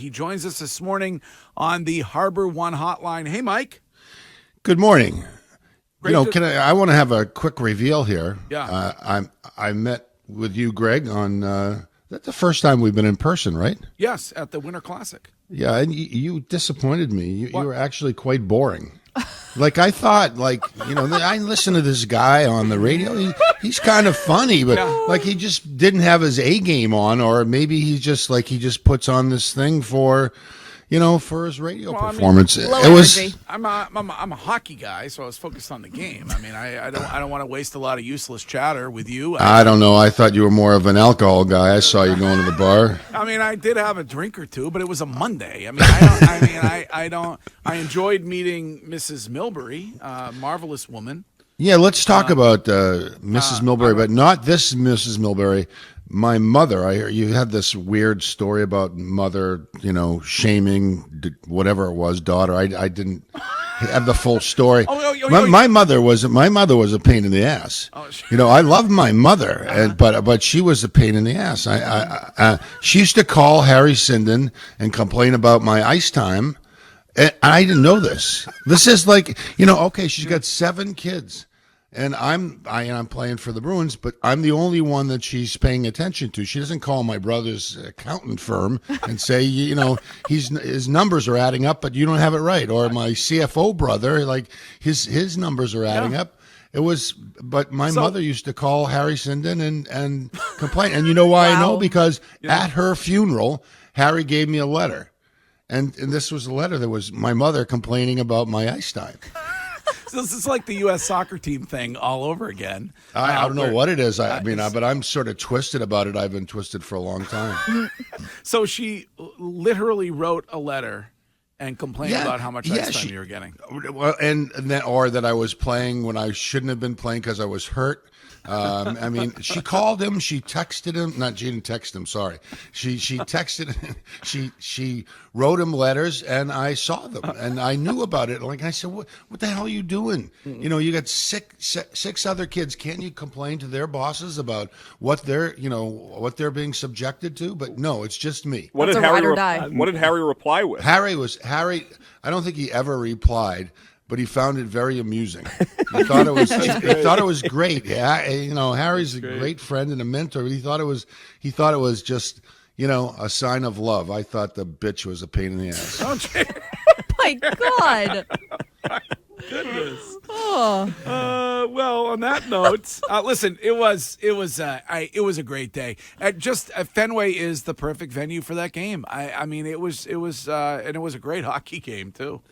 He joins us this morning on the Harbor One hotline. Hey, Mike. Good morning. Great I want to have a quick reveal here. Yeah. I met with you, Greg, on that's the first time we've been in person, right? Yes, at the Winter Classic. Yeah, and you disappointed me. You were actually quite boring. Like I thought, I listened to this guy on the radio. He's kind of funny, but like he just didn't have his A game on, or maybe he just puts on this thing for his radio performance. I'm a hockey guy, so I was focused on the game. I mean, I don't want to waste a lot of useless chatter with you. I don't know. I thought you were more of an alcohol guy. I saw you going to the bar. I mean, I did have a drink or two, but it was a Monday. I mean, I enjoyed meeting Mrs. Milbury, marvelous woman. Yeah, let's talk about Mrs. Milbury, but not this Mrs. Milbury. My mother, I hear you had this weird story about mother, shaming whatever it was, daughter. I didn't have the full story. My mother was a pain in the ass. I love my mother, but she was a pain in the ass. She used to call Harry Sinden and complain about my ice time, and I didn't know this. This is okay, she's got 7 kids. And I'm playing for the Bruins, but I'm the only one that she's paying attention to. She doesn't call my brother's accountant firm and say, his numbers are adding up, but you don't have it right. Or my CFO brother, his numbers are adding up. But my mother used to call Harry Sinden and complain. And you know why I know? Because at her funeral, Harry gave me a letter. And this was a letter that was my mother complaining about my ice time. So this is like the U.S. soccer team thing all over again. I don't know what it is. But I'm sort of twisted about it. I've been twisted for a long time. So she literally wrote a letter and complained about how much ice time you were getting. Well, or that I was playing when I shouldn't have been playing because I was hurt. She called him. She texted him. She didn't text him. Sorry. She texted him. She wrote him letters, and I saw them, and I knew about it. I said, what the hell are you doing? You got six other kids. Can't you complain to their bosses about what they're being subjected to? But no, it's just me. What did Harry reply with? Harry. I don't think he ever replied. But he found it very amusing. He thought it was great. Yeah, Harry's a great friend and a mentor. But he thought it was just a sign of love. I thought the bitch was a pain in the ass. My God. Goodness. Well, on that note, listen. It was a great day. Fenway is the perfect venue for that game. And it was a great hockey game too.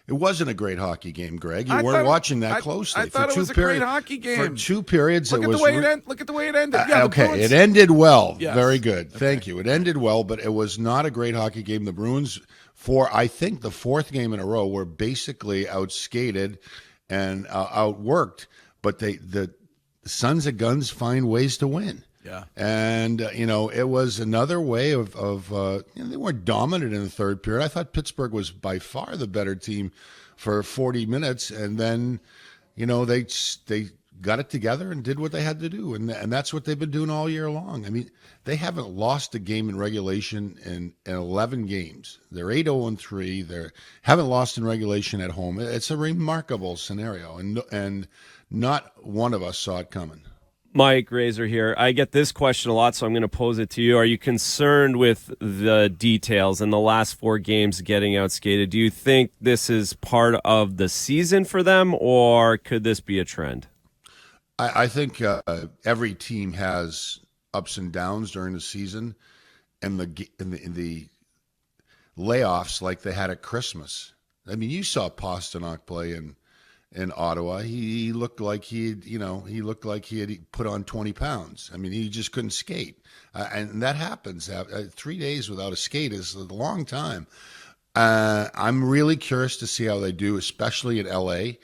It wasn't a great hockey game, Greg. You weren't watching that closely. I thought it was a great hockey game. For 2 periods, Look at the way it ended. Okay, it ended well. Yes. Very good. Thank you. It ended well, but it was not a great hockey game. The Bruins, for I think the 4th game in a row, were basically outskated and outworked. But the Sons of Guns find ways to win. Yeah. And, it was another way of they weren't dominant in the 3rd period. I thought Pittsburgh was by far the better team for 40 minutes. And then, they got it together and did what they had to do. And that's what they've been doing all year long. They haven't lost a game in regulation in 11 games. They're 8-0-3. They haven't lost in regulation at home. It's a remarkable scenario. And not one of us saw it coming. Mike Razor here. I get this question a lot, so I'm going to pose it to you. Are you concerned with the details in the last 4 games getting outskated? Do you think this is part of the season for them, or could this be a trend? I think every team has ups and downs during the season, and the layoffs like they had at Christmas. You saw Pastrnak play in Ottawa. He looked like he had put on 20 pounds. He just couldn't skate. And that happens. 3 days without a skate is a long time. I'm really curious to see how they do, especially in LA.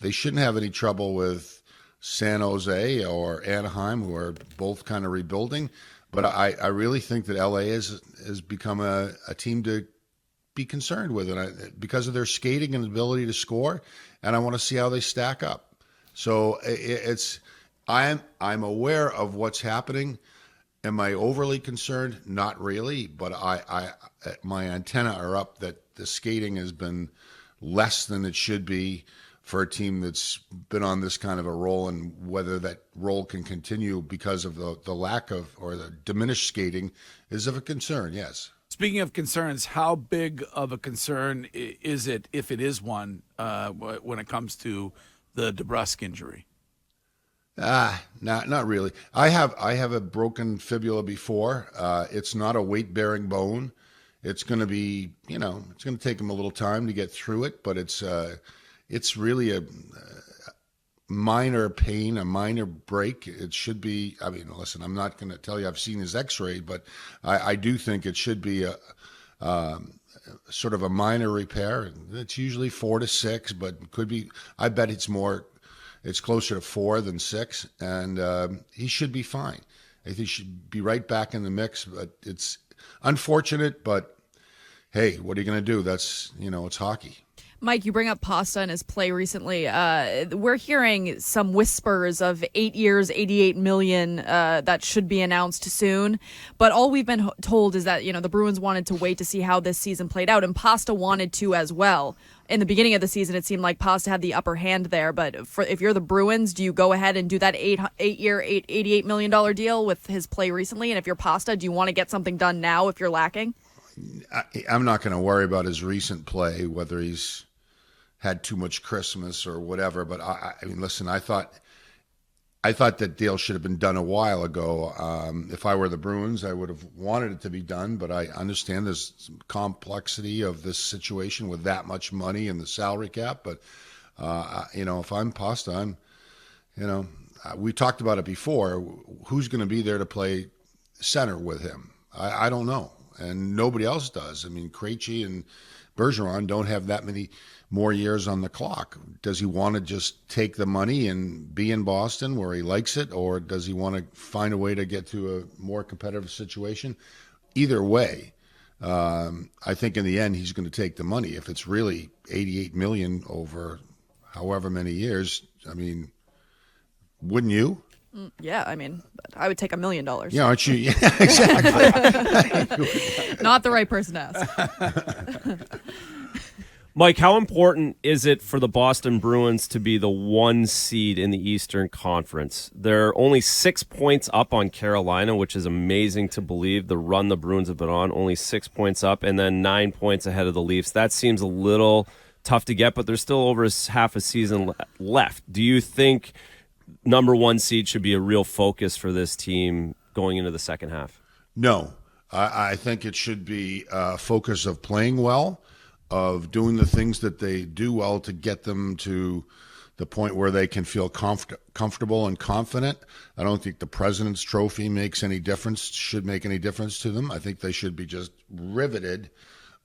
They shouldn't have any trouble with San Jose or Anaheim, who are both kind of rebuilding. But I really think that LA has become a team to be concerned with, and because of their skating and ability to score, and I want to see how they stack up. So I'm aware of what's happening, Am I overly concerned? Not really, but my antenna are up that the skating has been less than it should be for a team that's been on this kind of a roll, and whether that role can continue because of the lack of or the diminished skating is of a concern, yes. Speaking of concerns, how big of a concern is it, if it is one, when it comes to the Debrusk injury? Not really. I have a broken fibula before. It's not a weight-bearing bone. It's going to be, it's going to take him a little time to get through it, but it's really a minor pain, a minor break. It should be, listen, I'm not going to tell you I've seen his x-ray, but I do think it should be a sort of a minor repair. It's usually 4 to 6, but could be, I bet it's closer to 4 than 6, and he should be fine. I think he should be right back in the mix, but it's unfortunate, but hey, what are you going to do? That's, it's hockey. Mike, you bring up Pasta and his play recently. We're hearing some whispers of 8 years, $88 million that should be announced soon. But all we've been told is that, the Bruins wanted to wait to see how this season played out, and Pasta wanted to as well. In the beginning of the season, it seemed like Pasta had the upper hand there. But if you're the Bruins, do you go ahead and do that 8-year, $88 million deal with his play recently? And if you're Pasta, do you want to get something done now if you're lacking? I'm not going to worry about his recent play, whether he's had too much Christmas or whatever. But listen, I thought that deal should have been done a while ago. If I were the Bruins, I would have wanted it to be done. But I understand there's some complexity of this situation with that much money and the salary cap. But if I'm Pasta, we talked about it before. Who's going to be there to play center with him? I don't know. And nobody else does. Krejci and Bergeron don't have that many more years on the clock. Does he want to just take the money and be in Boston where he likes it, or does he want to find a way to get to a more competitive situation? Either way, I think in the end he's going to take the money. If it's really $88 million over however many years, wouldn't you? Yeah, I would take $1 million. Yeah, aren't you? Yeah, exactly. Not the right person to ask. Mike, how important is it for the Boston Bruins to be the 1 seed in the Eastern Conference? They're only 6 points up on Carolina, which is amazing to believe. The run the Bruins have been on, only 6 points up, and then 9 points ahead of the Leafs. That seems a little tough to get, but there's still over half a season left. Do you think number 1 seed should be a real focus for this team going into the second half? No. I think it should be a focus of playing well, of doing the things that they do well to get them to the point where they can feel comfortable and confident. I don't think the President's Trophy should make any difference to them. I think they should be just riveted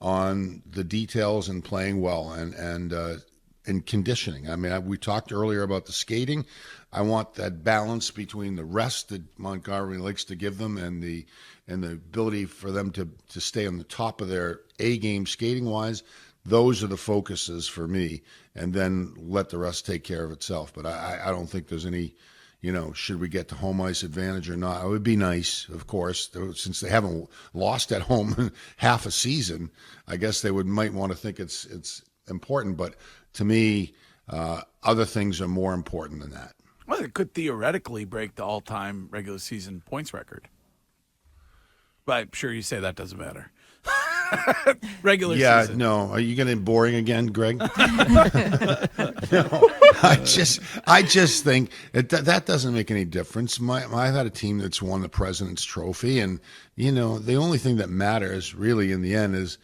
on the details and playing well and conditioning. We talked earlier about the skating. I want that balance between the rest that Montgomery likes to give them and the ability for them to stay on the top of their A game skating wise. Those are the focuses for me, and then let the rest take care of itself. But I don't think there's any, should we get to home ice advantage or not? It would be nice, of course, since they haven't lost at home in half a season. I guess they might want to think it's important, but to me, other things are more important than that. Well, it could theoretically break the all-time regular season points record. But I'm sure you say that doesn't matter. Regular season. Yeah, no. Are you getting boring again, Greg? No. I just think that doesn't make any difference. I've had a team that's won the President's Trophy, and, the only thing that matters really in the end is,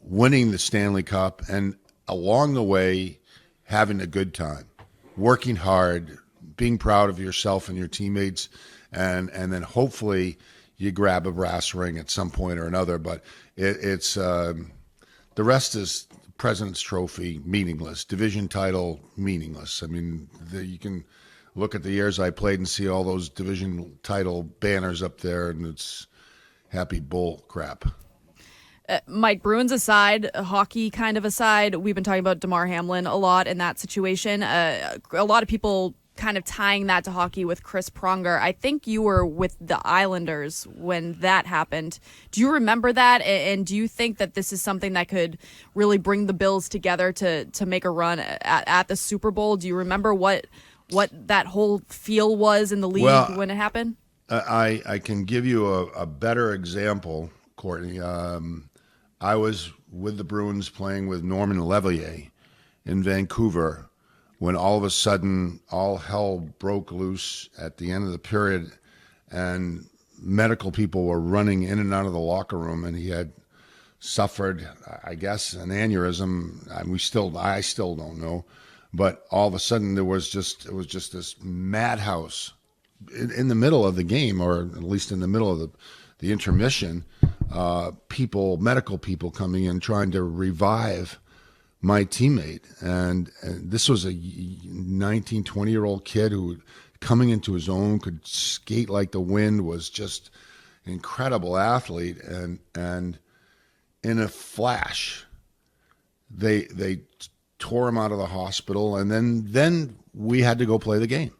winning the Stanley Cup and along the way having a good time, working hard, being proud of yourself and your teammates, and then hopefully you grab a brass ring at some point or another. But it's the rest is President's Trophy, meaningless. Division title, meaningless. You can look at the years I played and see all those division title banners up there, and it's happy bull crap. Mike, Bruins aside, hockey kind of aside, we've been talking about Damar Hamlin a lot in that situation. A lot of people kind of tying that to hockey with Chris Pronger. I think you were with the Islanders when that happened. Do you remember that? And do you think that this is something that could really bring the Bills together to make a run at the Super Bowl? Do you remember what that whole feel was in the league when it happened? I can give you a better example, Courtney. I was with the Bruins playing with Norman Levier in Vancouver when all of a sudden all hell broke loose at the end of the period, and medical people were running in and out of the locker room, and he had suffered, I guess, an aneurysm. I still don't know, but all of a sudden it was just this madhouse in the middle of the game, or at least in the middle of the intermission. Medical people coming in trying to revive my teammate, and this was a 19, 20-year-old kid who, coming into his own, could skate like the wind, was just an incredible athlete, and in a flash, they tore him out of the hospital, and then we had to go play the game.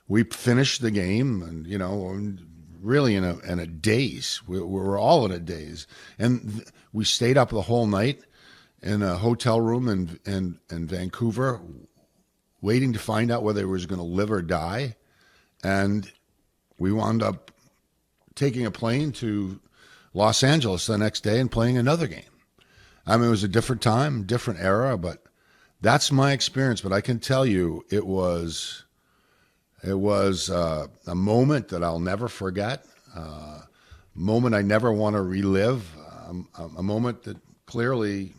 We finished the game, and really in a daze. We were all in a daze, and we stayed up the whole night in a hotel room in Vancouver, waiting to find out whether he was going to live or die. And we wound up taking a plane to Los Angeles the next day and playing another game. I mean, it was a different time, different era, but that's my experience. But I can tell you, it was a moment that I'll never forget, a moment I never want to relive, a moment that clearly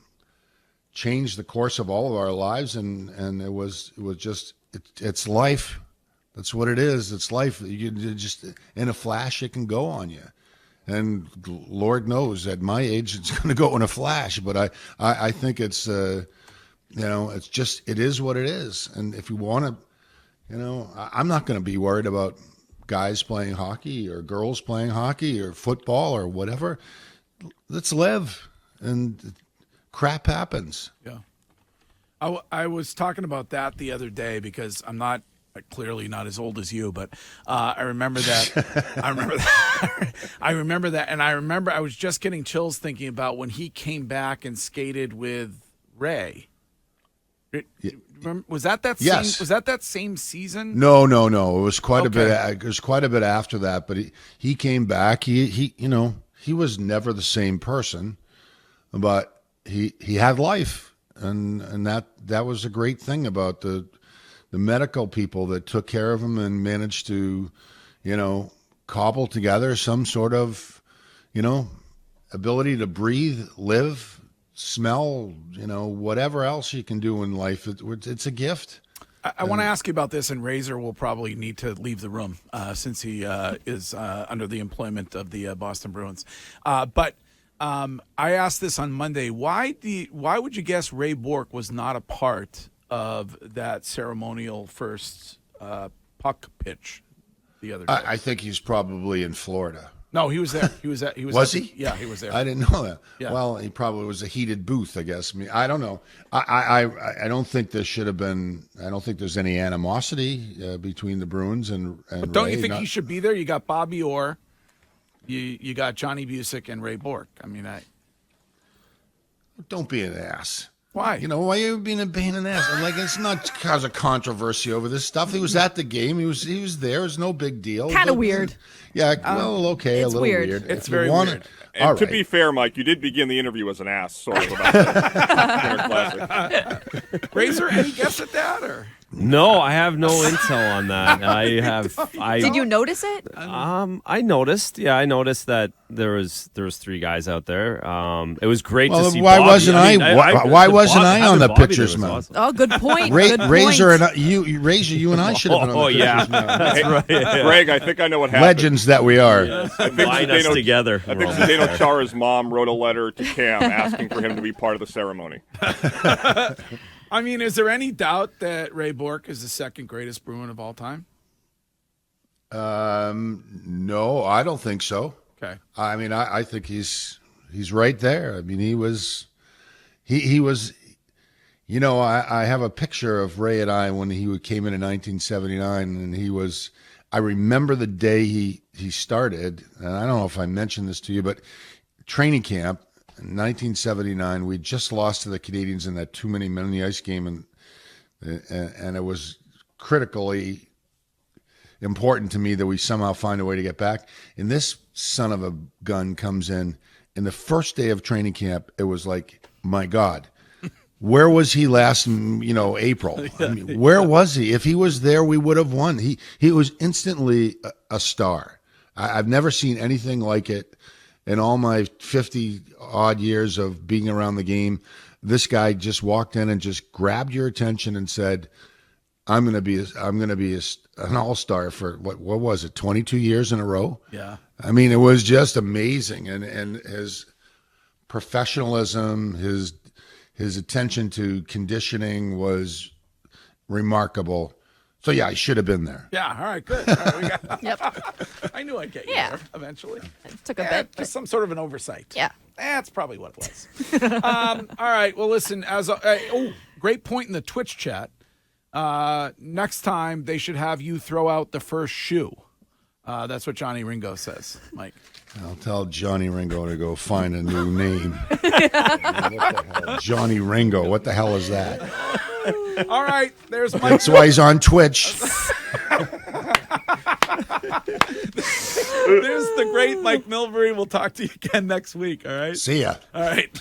changed the course of all of our lives, and it was just it's life. That's what it is. It's life. You just, in a flash, it can go on you, and Lord knows at my age it's going to go in a flash. But I think it's it's just, it is what it is. And if you want to, I'm not going to be worried about guys playing hockey or girls playing hockey or football or whatever. Let's live, and crap happens. Yeah. I was talking about that the other day because I'm clearly not as old as you, but I remember that. I remember that. And I remember I was just getting chills thinking about when he came back and skated with Ray. Was that Yes. same? Was that same season? No. It was quite a bit. It was quite a bit after that. But he came back. He was never the same person, but he had life, and that was a great thing about the medical people that took care of him and managed to, cobble together some sort of, ability to breathe, live, smell, whatever else you can do in life. It's a gift. I want to ask you about this, and Razor will probably need to leave the room since he is under the employment of the Boston Bruins. But I asked this on Monday. Why would you guess Ray Bourque was not a part of that ceremonial first puck pitch the other day? I think he's probably in Florida. No, he was there. Was he? Yeah, he was there. I didn't know that. Yeah. Well, he probably was a heated booth, I guess. I mean, I don't know. I don't think there should have been. I don't think there's any animosity between the Bruins and But don't Ray. you think he should be there? You got Bobby Orr, you got Johnny Busick and Ray Bourque. I mean, Don't be an ass. why? Why are you being a pain in the ass? I'm like, it's not cause of controversy over this stuff. He was at the game. He was there. It's no big deal. Kind of weird. Yeah, well, okay, a it's little weird. weird. It's If you very wanna- weird. And All to right. be fair, Mike, you did begin the interview as an ass, sort of about the Winter Classic. Razor, any guess at that or? No, I have no intel on that. Did you notice it? I noticed. Yeah, I noticed that there was 3 guys out there. It was great to see. why Bobby. wasn't I? Why wasn't I on the Bobby there pitcher's was mound? awesome. Oh, good point. Ray, good Razor point. and Razor, you and I should have been on the Oh, yeah. pitcher's mound. That's right. Yeah. Greg, I think I know what happened. Legends that we are. Line us together. I think Zdeno Chara's mom wrote a letter to Cam asking for him to be part of the ceremony. I mean, is there any doubt that Ray Bourque is the second greatest Bruin of all time? No, I don't think so. Okay. I mean, I think he's right there. I mean, he was You know, I have a picture of Ray and I when he came in 1979, and he was. I remember the day he started, and I don't know if I mentioned this to you, but training camp in 1979, we just lost to the Canadians in that too many men in the ice game, and it was critically important to me that we somehow find a way to get back. And this son of a gun comes in the first day of training camp. It was like, my God, where was he last, April? I mean, where was he? If he was there, we would have won. He was instantly a star. I've never seen anything like it in all my 50-odd years of being around the game. This guy just walked in and just grabbed your attention and said, I'm going to be an all-star for what was it, 22 years in a row? Yeah. I mean, it was just amazing, and his professionalism, his attention to conditioning was remarkable. So yeah, I should have been there. Yeah. All right. Good. All right, Yep. I knew I'd get you Yeah. there eventually. It took a bit. Just some sort of an oversight. Yeah. That's probably what it was. All right. Well, listen. Great point in the Twitch chat. Next time they should have you throw out the first shoe. That's what Johnny Ringo says, Mike. I'll tell Johnny Ringo to go find a new name. What the hell? Johnny Ringo. What the hell is that? All right. There's Mike. That's why he's on Twitch. There's the great Mike Milbury. We'll talk to you again next week. All right. See ya. All right.